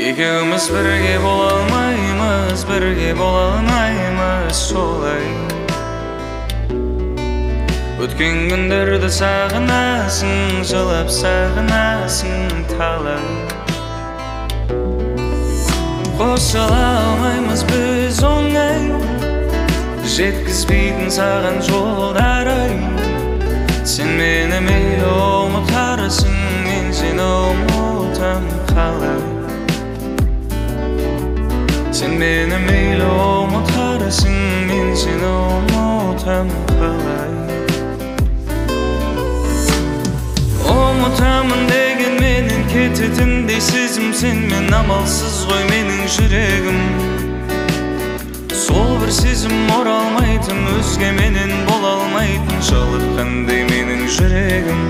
Ekеуміз бірге бола алмаймыз, бірге бола алмаймыз солай. Өткен күндерді сағынасың, жылап сағынасың талай. Қосыла алмаймыз біз оңай, жеткізбейтін саған жолдар-ай. Сен мені мейлі ұмытарсың, мен сені ұмытам қалай. Sen meni meyli ұмытарсың, мен сені ұмытам қалай. Ұмытамын деген менен кететіндей сезім, сенмен амалсыз ғой менің жүрегім. Сол бір сезім оралмайтын, өзге менен бола алмайтын, жалыққандай менің жүрегім.